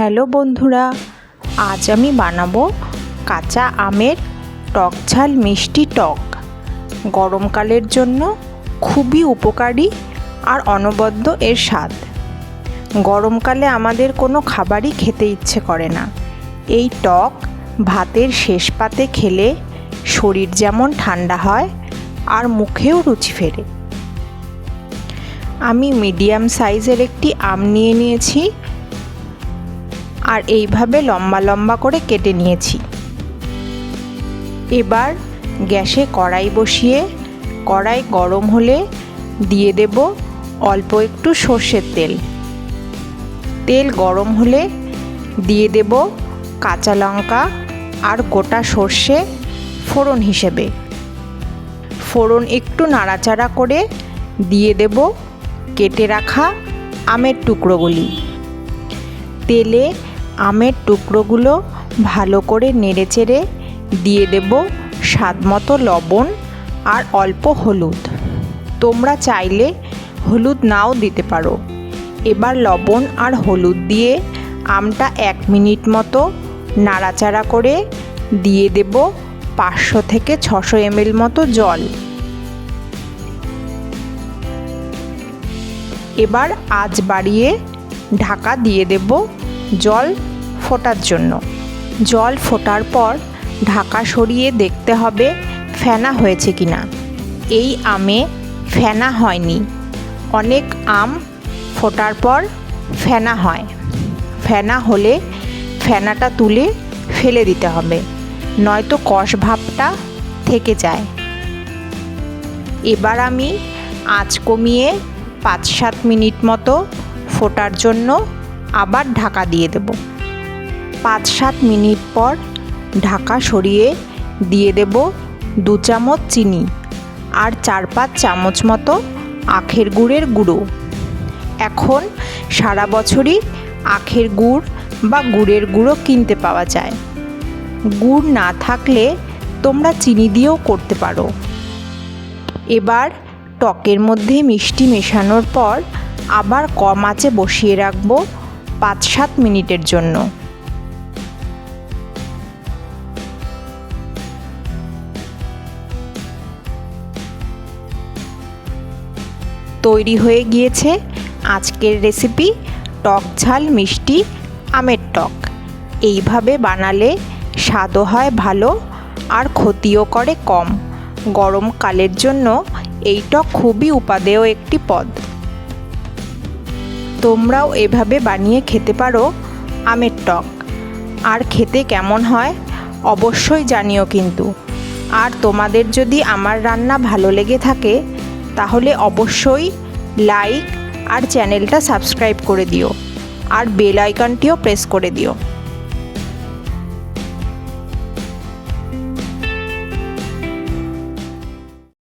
Hello বন্ধুরা, আজ আমি বানাবো কাঁচা আমের টক ঝাল মিষ্টি টক। গরমকালের জন্য খুবই উপকারী আর অনবদ্য এর স্বাদ। গরমকালে আমাদের কোনো খাবারই খেতে ইচ্ছে করে না। এই টক ভাতের শেষ পাতে খেলে শরীর যেমন ঠান্ডা হয় আর মুখেও রুচি ফেরে। আমি মিডিয়াম সাইজের একটি আম নিয়ে নিয়েছি আর এইভাবে লম্বা লম্বা করে কেটে নিয়েছি। এবার গ্যাসে কড়াই বসিয়ে কড়াই গরম হলে দিয়ে দেব অল্প একটু সর্ষের তেল। তেল গরম হলে দিয়ে দেব কাঁচা লঙ্কা আর গোটা সর্ষে ফোড়ন হিসেবে। ফোড়ন একটু নাড়াচাড়া করে দিয়ে দেব কেটে রাখা আমের টুকরোগুলি। তেলে আমের টুকরোগুলো ভালো করে নেড়েচেড়ে দিয়ে দেব স্বাদমতো লবণ আর অল্প হলুদ। তোমরা চাইলে হলুদ নাও দিতে পারো। এবার লবণ আর হলুদ দিয়ে আমটা 1 মিনিট মতো নাড়াচাড়া করে দিয়ে দেব 500 থেকে 600 ml মতো জল। এবার আঁচ বাড়িয়ে ঢাকা দিয়ে দেব জল ফোটার জন্য। জল ফোটার পর ঢাকা সরিয়ে দেখতে হবে ফেনা হয়েছে কিনা। এই আমে ফেনা হয়নি। অনেক আম ফোটার পর ফেনা হয়। ফেনা হলে ফেনাটা তুলে ফেলে দিতে হবে, নয়তো কষ ভাবটা থেকে যায়। এবার আমি আঁচ কমিয়ে 5-7 মিনিট মতো ফোটার জন্য আবার ঢাকা দিয়ে দেব। 5-7 মিনিট পর ঢাকা সরিয়ে দিয়ে দেব 2 চামচ চিনি আর 4-5 চামচ মতো আখের গুড়ের গুঁড়ো। এখন সারা বছরই আখের গুড় বা গুড়ের গুঁড়ো কিনতে পাওয়া যায়। গুড় না থাকলে তোমরা চিনি দিয়েও করতে পারো। এবার টকের মধ্যে মিষ্টি মেশানোর পর আবার কম আঁচে বসিয়ে রাখবো 5-7 মিনিটের জন্য। তৈরি হয়ে গিয়েছে আজকের রেসিপি টক ঝাল মিষ্টি আমের টক। এইভাবে বানালে স্বাদও হয় ভালো আর ক্ষতিও করে কম। গরমকালের জন্য এই টক খুবই উপাদেয় একটি পদ। তোমরাও এভাবে বানিয়ে খেতে পারো আমের টক। আর খেতে কেমন হয় অবশ্যই জানিও কিন্তু। আর তোমাদের যদি আমার রান্না ভালো লেগে থাকে তাহলে অবশ্যই লাইক আর চ্যানেলটা সাবস্ক্রাইব করে দিও আর বেল আইকনটিও প্রেস করে দিও।